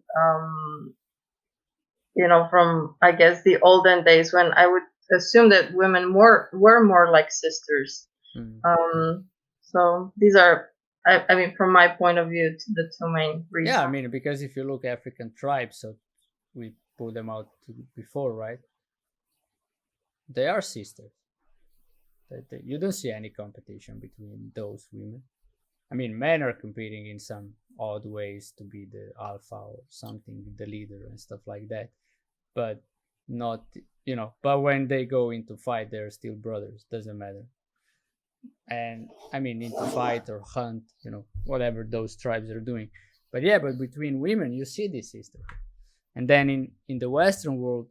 from, I guess, the olden days, when I would assume that women were more like sisters. So these are, I mean, from my point of view, the two main reasons. Yeah, I mean, because if you look African tribes, so we put them out before, right? They are sisters. You don't see any competition between those women. I mean, men are competing in some odd ways to be the alpha or something, the leader and stuff like that. But not, but when they go into fight, they're still brothers, doesn't matter. And I mean, into fight or hunt, whatever those tribes are doing. But between women, you see this sisterhood. And then in the Western world,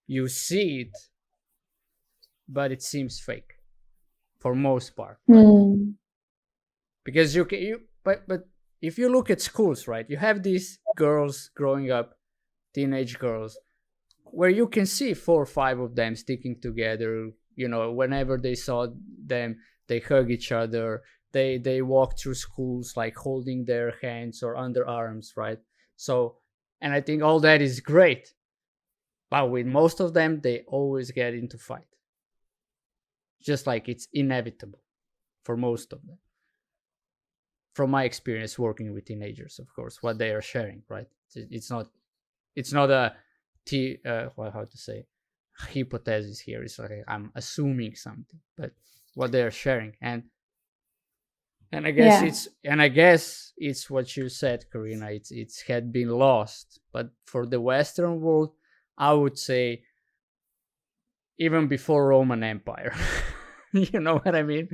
you see it, but it seems fake for most part, right? Because but if you look at schools, right, you have these girls growing up, teenage girls, where you can see 4 or 5 of them sticking together. Whenever they saw them, they hug each other. They walk through schools like holding their hands or underarms, right? So, and I think all that is great, but with most of them, they always get into fight. Just like it's inevitable for most of them. From my experience working with teenagers, of course, what they are sharing, right? It's not a how to say, hypothesis here. It's like I'm assuming something, but what they are sharing, and I guess it's what you said, Karina. It's had been lost, but for the Western world, I would say even before Roman Empire. You know what I mean?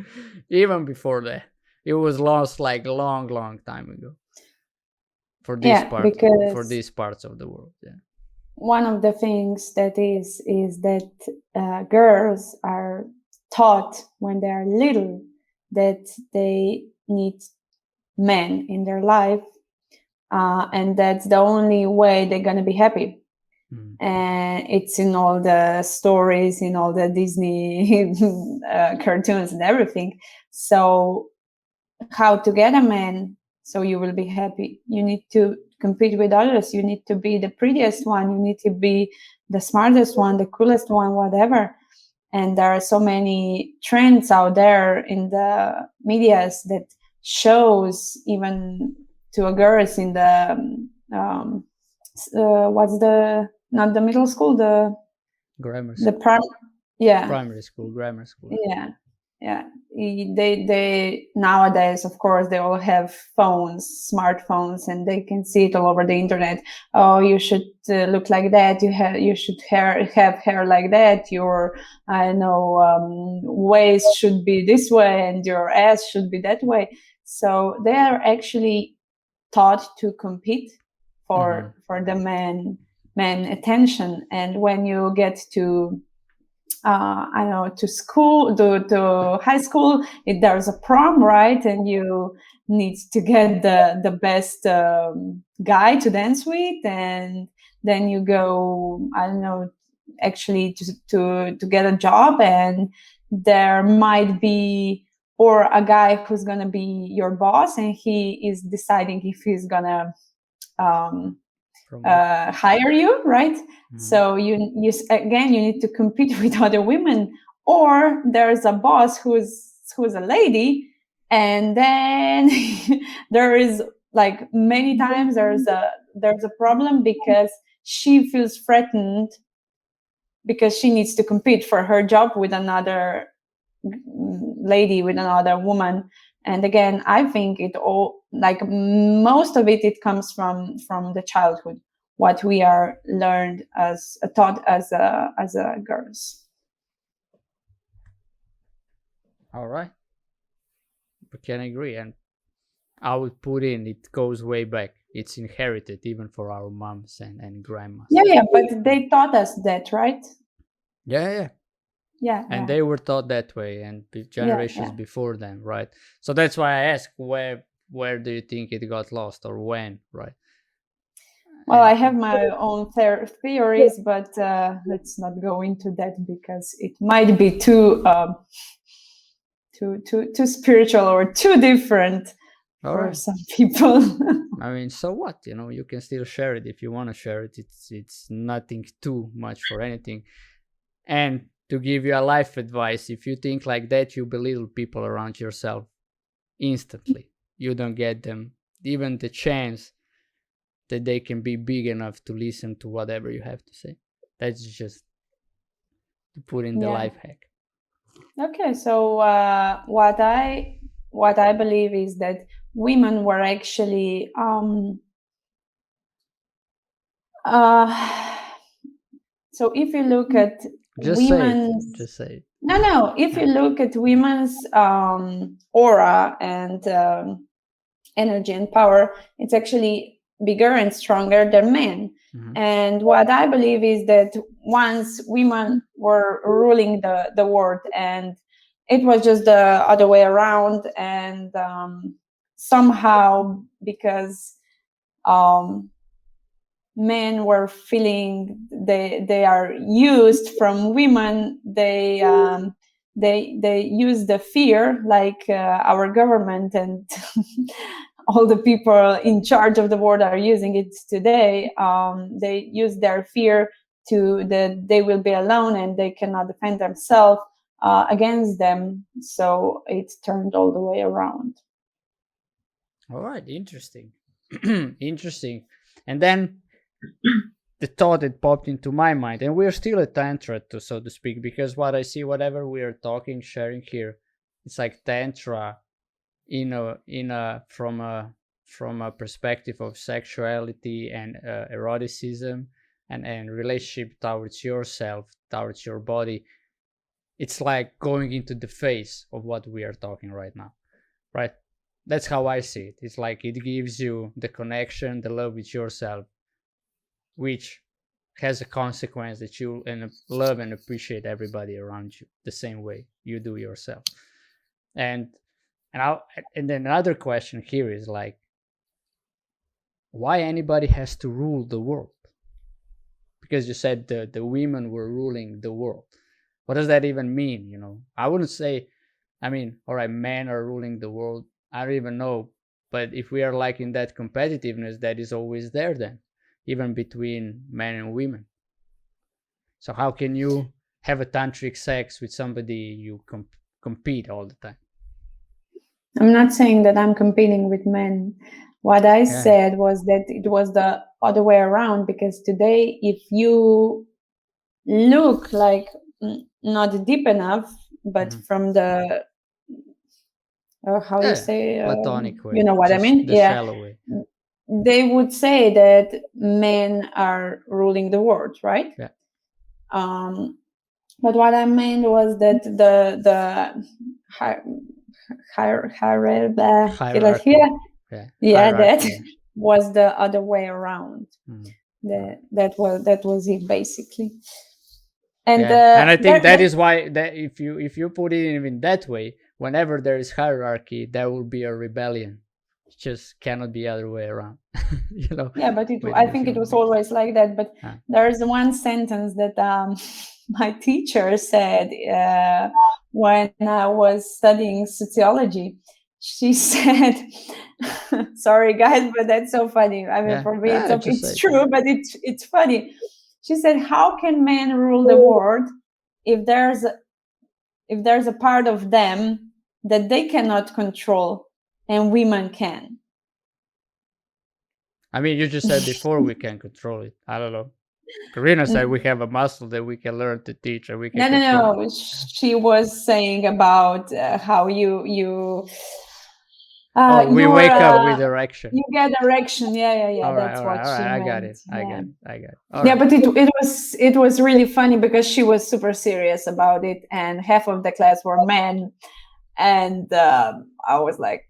Even before that, it was lost like a long time ago. For this for these parts of the world, yeah. One of the things that is that girls are taught when they are little that they need men in their life, and that's the only way they're gonna be happy. And it's in all the stories, in all the Disney cartoons and everything. So how to get a man so you will be happy? You need to compete with others. You need to be the prettiest one. You need to be the smartest one, the coolest one, whatever. And there are so many trends out there in the medias that shows even to a girls in the what's the, not the middle school, the grammar school. Primary school, grammar school. Yeah. They nowadays, of course, they all have smartphones, and they can see it all over the internet. Oh, you should look like that. You should have hair like that. Your, waist should be this way, and your ass should be that way. So they are actually taught to compete for the man attention. And when you get to to school, to high school, there's a prom, right? And you need to get the best guy to dance with, and then you go, actually to get a job, and there might be, or a guy who's gonna be your boss, and he is deciding if he's gonna hire you, right? So you need to compete with other women, or there's a boss who's a lady, and then there is like many times there's a problem because she feels threatened because she needs to compete for her job with another lady, with another woman. And again, I think it all, like most of it comes from the childhood, what we are learned as taught as a girls. All right, I can agree, and I would put in, it goes way back. It's inherited even for our moms and grandmas. Yeah, but they taught us that, right? Yeah. And they were taught that way, and generations before them, right? So that's why I ask, where do you think it got lost, or when, right? Well, I have my own theories, but let's not go into that because it might be too spiritual or too different for some people. I mean, so what? You can still share it if you want to share it. It's nothing too much for anything. And to give you a life advice, if you think like that, you belittle people around yourself instantly. You don't get them even the chance that they can be big enough to listen to whatever you have to say. That's just to put in the life hack. Okay, so what I believe is that women were actually so if you look at women's, just say it. No, if you look at women's aura and energy and power, it's actually bigger and stronger than men. And what I believe is that once women were ruling the world, and it was just the other way around, and somehow because men were feeling they are used from women, they use the fear, like our government and all the people in charge of the world are using it today. They use their fear to that they will be alone and they cannot defend themselves against them. So it turned all the way around. All right, interesting. Interesting. And then the thought that popped into my mind, and we're still a Tantra, so to speak, because what I see, whatever we are talking, sharing here, it's like Tantra from a perspective of sexuality and eroticism and relationship towards yourself, towards your body. It's like going into the face of what we are talking right now, right? That's how I see it. It's like it gives you the connection, the love with yourself, which has a consequence that you love and appreciate everybody around you the same way you do yourself. And then another question here is like, why anybody has to rule the world? Because you said the women were ruling the world. What does that even mean? You know, I wouldn't say, I mean, all right, men are ruling the world. I don't even know. But if we are like in that competitiveness, that is always there then, even between men and women. So how can you have a tantric sex with somebody you compete all the time? I'm not saying that I'm competing with men. What I said was that it was the other way around, because today, if you look like not deep enough, but from the how you say platonic way, you know what just I mean? the shallow way. They would say that men are ruling the world, right? Yeah. But what I meant was that the hierarchy, that was the other way around. That was it basically. And I think that is why that if you put it in that way, whenever there is hierarchy, there will be a rebellion. It just cannot be other way around. You know. Yeah, but I think it was always like that. But there's one sentence that my teacher said when I was studying sociology. She said, "Sorry, guys, but that's so funny. I mean, for me, it's true, but it's funny." She said, "How can men rule the world if there's a part of them that they cannot control and women can?" I mean, you just said before we can control it. I don't know. Karina said we have a muscle that we can learn to teach, and we can. No. She was saying about how you we wake up with erection. You get erection, yeah. That's what she meant. I got it. Yeah, but it was really funny because she was super serious about it, and half of the class were men, and I was like,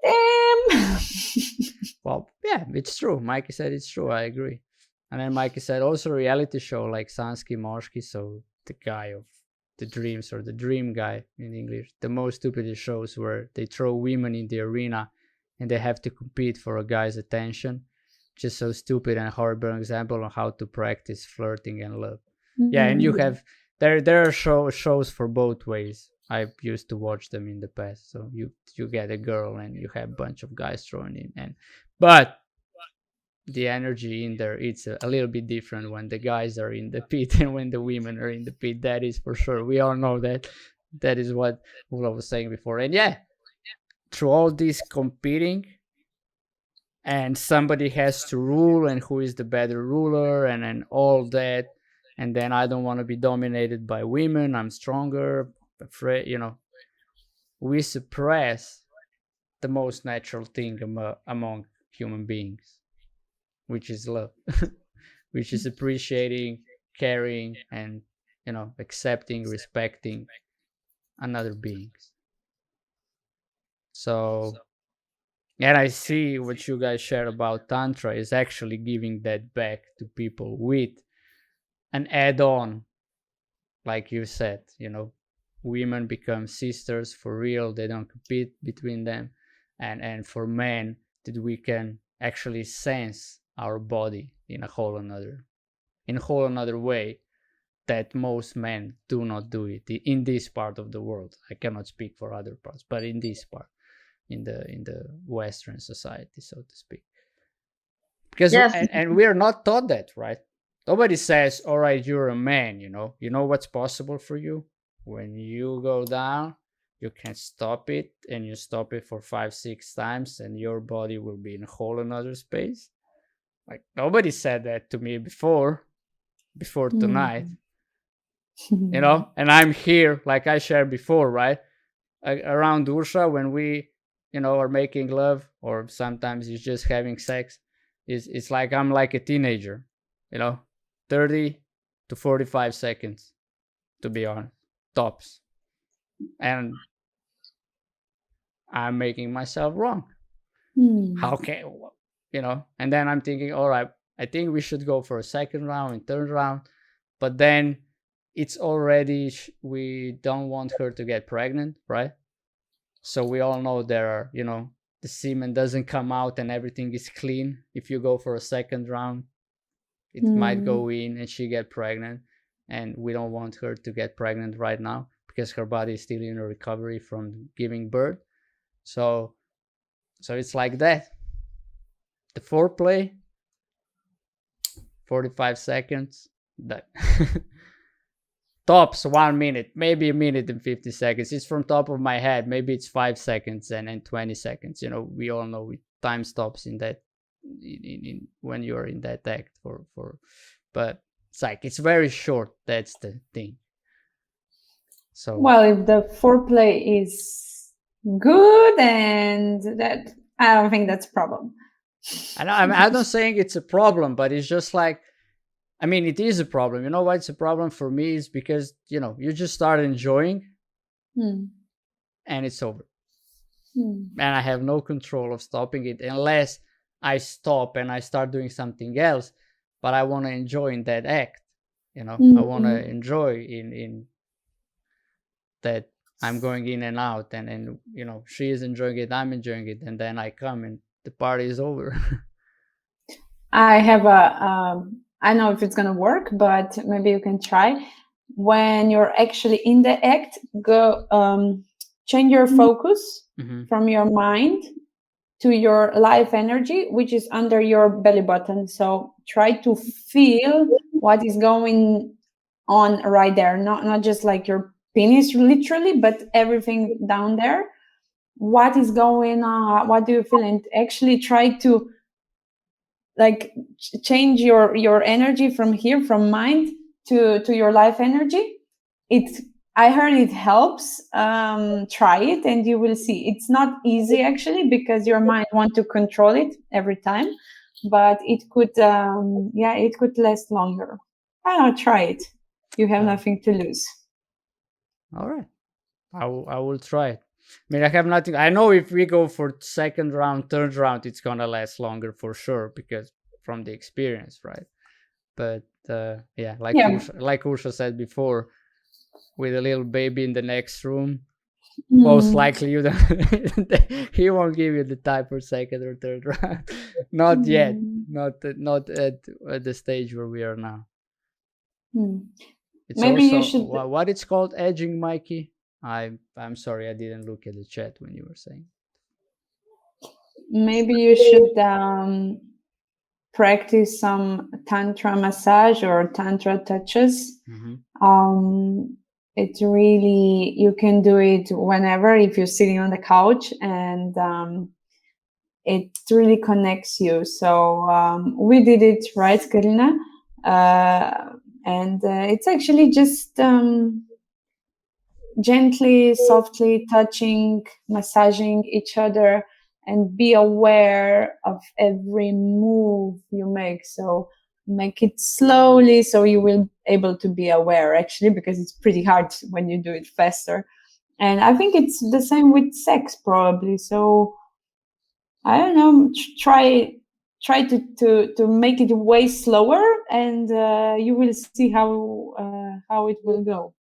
damn. Well, yeah, it's true. Mikey said it's true. I agree. And then Mikey said also reality show like Sansky Moshki, so the guy of the dreams, or the dream guy in English, the most stupidest shows where they throw women in the arena and they have to compete for a guy's attention. Just so stupid and horrible example on how to practice flirting and love. Yeah, and you have there are shows for both ways. I used to watch them in the past. So you get a girl and you have a bunch of guys thrown in, but the energy in there, it's a little bit different when the guys are in the pit and when the women are in the pit. That is for sure. We all know that. That is what I was saying before. And yeah, through all this competing, and somebody has to rule, and who is the better ruler, and all that. And then I don't want to be dominated by women. I'm stronger, afraid, we suppress the most natural thing among human beings, which is love, which is appreciating, caring, and accepting, respecting another beings. So, and I see what you guys share about Tantra is actually giving that back to people with an add-on, like you said, women become sisters for real. They don't compete between them. And for men, that we can actually sense our body in a whole another way that most men do not do it in this part of the world. I cannot speak for other parts, but in this part, in the Western society, so to speak. Because Yes. and we are not taught that, right? Nobody says, all right, you're a man, you know what's possible for you. When you go down, you can stop it, and you stop it for 5-6 times, and your body will be in a whole another space. Like, nobody said that to me before tonight. And I'm here, like I shared before, right? Around Ursha, when we are making love, or sometimes it's just having sex, it's like I'm like a teenager, 30 to 45 seconds, to be honest, tops. And I'm making myself wrong. How can and then I'm thinking, all right, I think we should go for a second round and third round, but then it's already we don't want her to get pregnant, right? So we all know there are, the semen doesn't come out and everything is clean. If you go for a second round, it might go in and she get pregnant, and we don't want her to get pregnant right now because her body is still in a recovery from giving birth. So it's like that. The foreplay, 45 seconds, that tops 1 minute, maybe a minute and 50 seconds. It's from top of my head. Maybe it's 5 seconds and 20 seconds. We all know time stops in that in when you're in that act but it's like it's very short. That's the thing. So, well, if the foreplay is good, and that, I don't think that's a problem. I don't saying it's a problem, but it's just like, I mean, it is a problem. You know why it's a problem for me is because, you just start enjoying and it's over. And I have no control of stopping it unless I stop and I start doing something else. But I want to enjoy in that act. I want to enjoy in that I'm going in and out, and she is enjoying it, I'm enjoying it, and then I come and the party is over. I have I don't know if it's gonna work, but maybe you can try. When you're actually in the act, go change your focus from your mind to your life energy, which is under your belly button. So try to feel what is going on right there, not just like your penis literally, but everything down there. What is going on? What do you feel? And actually try to like change your energy from here, from mind to your life energy. I heard it helps. Try it and you will see. It's not easy actually, because your mind wants to control it every time, but it could it could last longer. I don't know, try it. You have nothing to lose. All right, I will try it. I mean, I have nothing. I know if we go for second round, third round, it's gonna last longer for sure, because from the experience, right? But like Ursha said before, with a little baby in the next room, most likely you don't. He won't give you the time for second or third round. Not yet. Not at the stage where we are now. It's Maybe also, you should. What it's called, edging, Mikey. I'm sorry, I didn't look at the chat when you were saying. Maybe you should practice some tantra massage or tantra touches. It's really, you can do it whenever, if you're sitting on the couch, and it really connects you. So we did it, right, Karina? And it's actually just gently, softly touching, massaging each other, and be aware of every move you make. So make it slowly, so you will able to be aware, actually, because it's pretty hard when you do it faster. And I think it's the same with sex, probably. So I don't know, try to make it way slower, and you will see how it will go.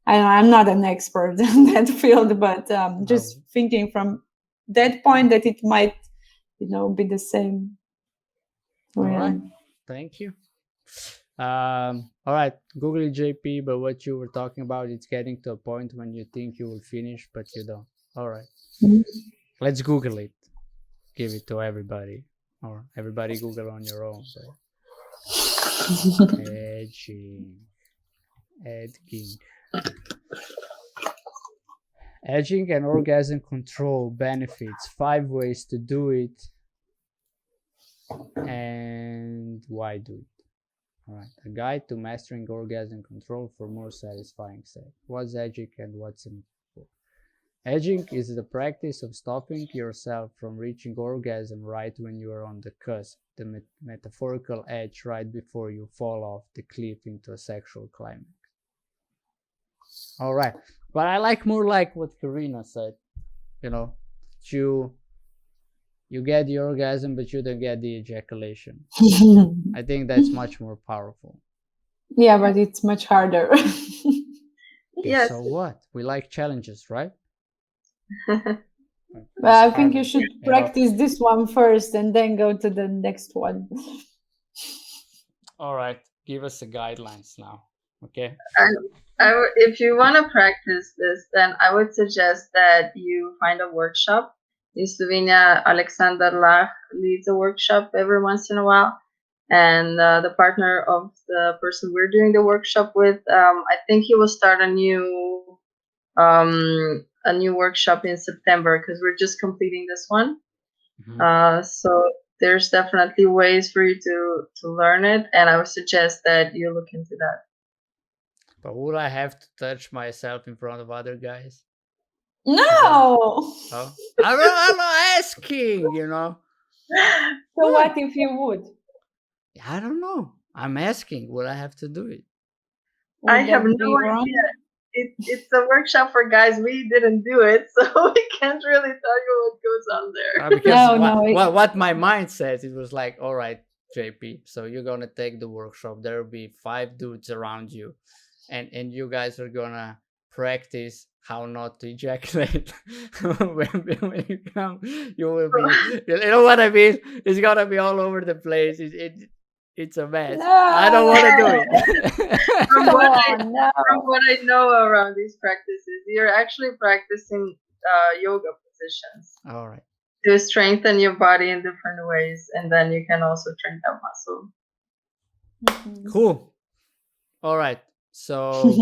I'm not an expert in that field, but just thinking from that point that it might, be the same. All right. Thank you. All right, Google it, JP, but what you were talking about, it's getting to a point when you think you will finish, but you don't. All right. Let's Google it. Give it to everybody. Or everybody Google on your own. Edging and orgasm control benefits, 5 ways to do it, and why do it. All right, a guide to mastering orgasm control for more satisfying sex. What's edging and what's in it for? Edging is the practice of stopping yourself from reaching orgasm right when you are on the cusp, the metaphorical edge right before you fall off the cliff into a sexual climax. All right, but I like more like what Karina said. You get the orgasm, but you don't get the ejaculation. I think that's much more powerful. Yeah, but it's much harder. Yes. So what? We like challenges, right? Well, I think you should practice this one first and then go to the next one. All right, give us the guidelines now, okay? If you want to practice this, then I would suggest that you find a workshop. In Slovenia, Alexander Lah leads a workshop every once in a while. And the partner of the person we're doing the workshop with, I think he will start a new workshop in September, because we're just completing this one. So there's definitely ways for you to learn it, and I would suggest that you look into that. But would I have to touch myself in front of other guys? No. Oh, I'm not asking, So what if you would? I don't know. I'm asking, would I have to do it? I have no idea. It's a workshop for guys. We didn't do it, so we can't really tell you what goes on there. Because what my mind says, it was like, all right, JP, so you're gonna take the workshop. There will be 5 dudes around you, and you guys are gonna practice how not to ejaculate. when you come, you will be. You know what I mean? It's gonna be all over the place. It's a mess. No, I don't want to do it. From what I know around these practices, you're actually practicing yoga positions. All right. To strengthen your body in different ways, and then you can also train that muscle. Cool. All right. So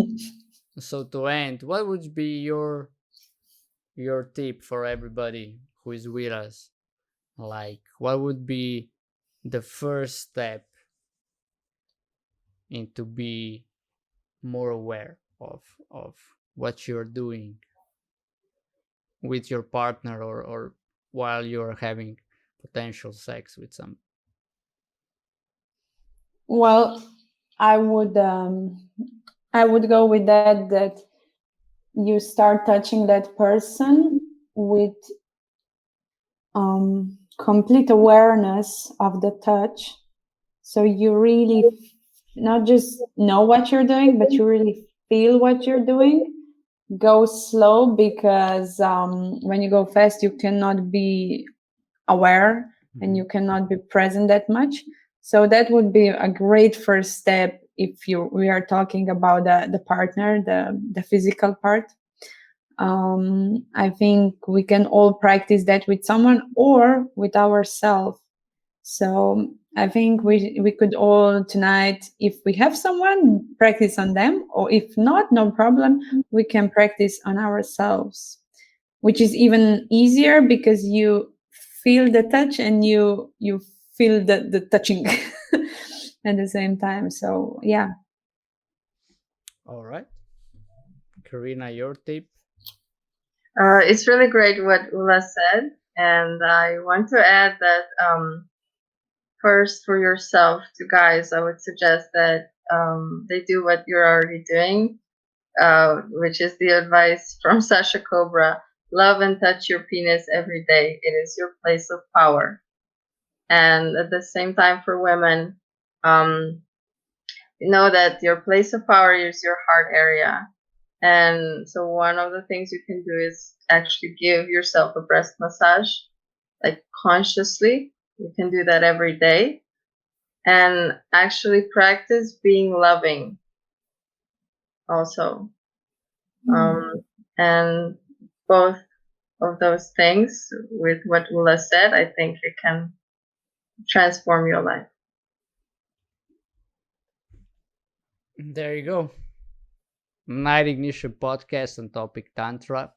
to end, what would be your tip for everybody who is with us? Like, what would be the first step into be more aware of what you're doing with your partner or while you're having potential sex with some? Well, I would go with that you start touching that person with complete awareness of the touch. So you really not just know what you're doing, but you really feel what you're doing. Go slow, because when you go fast, you cannot be aware and you cannot be present that much. So that would be a great first step if we are talking about the partner, the physical part. I think we can all practice that with someone or with ourselves. So I think we could all tonight, if we have someone, practice on them, or if not, no problem, we can practice on ourselves, which is even easier because you feel the touch and you feel the touching at the same time. So yeah. All right. Karina, your tip? It's really great what Ula said, and I want to add that first, for yourself, to guys, I would suggest that they do what you're already doing, which is the advice from Sasha Cobra: love and touch your penis every day. It is your place of power. And at the same time, for women, know that your place of power is your heart area. And so one of the things you can do is actually give yourself a breast massage, like consciously. You can do that every day. And actually practice being loving also. And both of those things, with what Ula said, I think it can transform your life. There you go. Night Ignition podcast on topic Tantra.